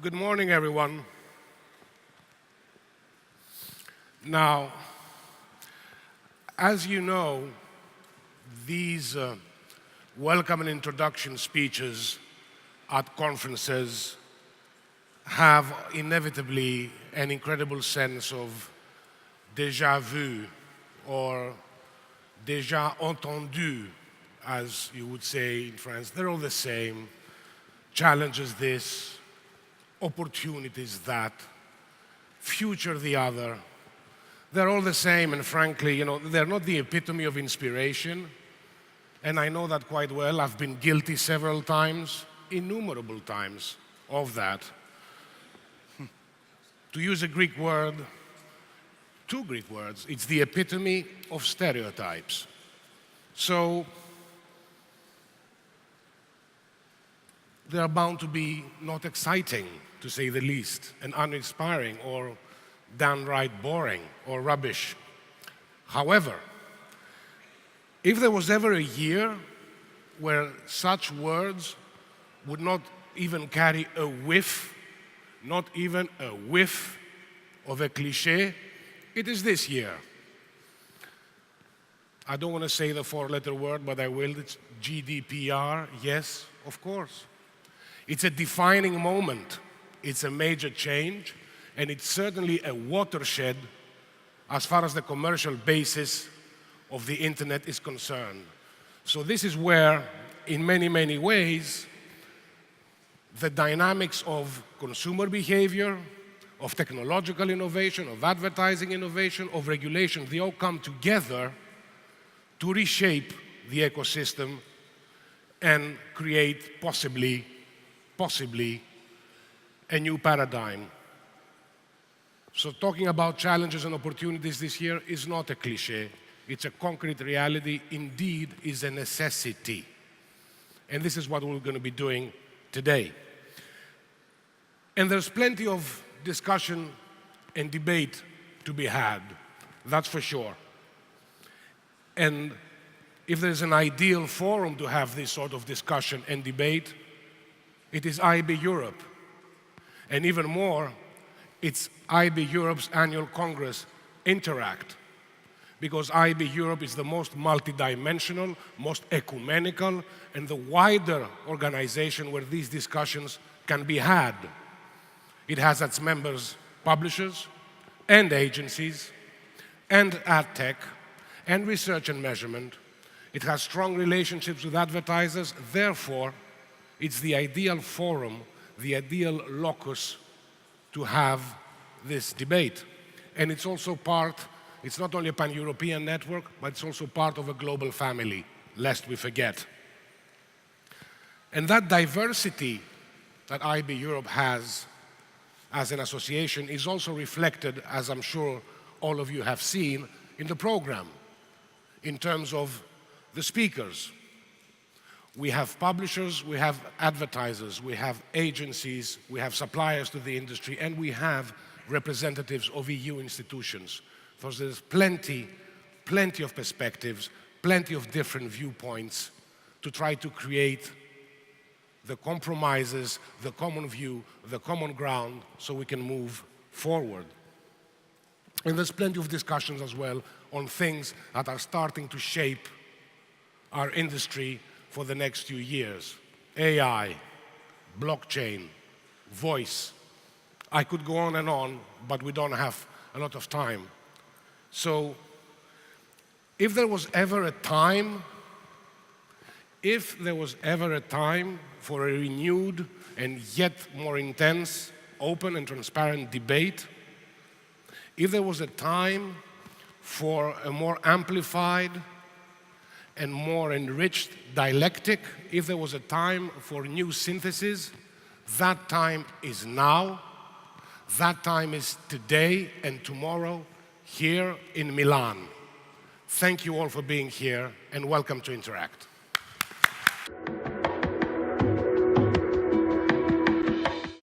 Good morning, everyone. Now, as you know, these welcome and introduction speeches at conferences have inevitably an incredible sense of déjà vu or déjà entendu, as you would say in France. They're all the same. Challenges this, opportunities that, future the other. They're all the same, and frankly, they're not the epitome of inspiration. And I know that quite well. I've been guilty several times, innumerable times, of that. To use a Greek word, two Greek words, it's the epitome of stereotypes. So, they are bound to be not exciting, to say the least, and uninspiring, or downright boring, or rubbish. However, if there was ever a year where such words would not even carry a whiff, not even a whiff of a cliché, it is this year. I don't want to say the four-letter word, but I will. It's GDPR, yes, of course. It's a defining moment. It's a major change, and it's certainly a watershed as far as the commercial basis of the internet is concerned. So this is where, in many, many ways, the dynamics of consumer behavior, of technological innovation, of advertising innovation, of regulation, they all come together to reshape the ecosystem and create possibly a new paradigm. So talking about challenges and opportunities this year is not a cliché. It's a concrete reality, indeed is a necessity. And this is what we're going to be doing today. And there's plenty of discussion and debate to be had, that's for sure. And if there's an ideal forum to have this sort of discussion and debate, it is IAB Europe. And even more, it's IAB Europe's annual Congress, Interact, because IAB Europe is the most multidimensional, most ecumenical, and the wider organization where these discussions can be had. It has its members publishers and agencies and ad tech and research and measurement. It has strong relationships with advertisers. Therefore, it's the ideal forum, the ideal locus to have this debate. And it's also it's not only a pan-European network, but it's also part of a global family, lest we forget. And that diversity that IAB Europe has as an association is also reflected, as I'm sure all of you have seen, in the program, in terms of the speakers. We have publishers, we have advertisers, we have agencies, we have suppliers to the industry, and we have representatives of EU institutions. So there's plenty of perspectives, plenty of different viewpoints to try to create the compromises, the common view, the common ground, so we can move forward. And there's plenty of discussions as well on things that are starting to shape our industry for the next few years. AI, blockchain, voice. I could go on, but we don't have a lot of time. So, if there was ever a time for a renewed and yet more intense, open and transparent debate, if there was a time for a more amplified and more enriched dialectic, if there was a time for new synthesis, that time is now. That time is today and tomorrow here in Milan. Thank you all for being here, and welcome to Interact.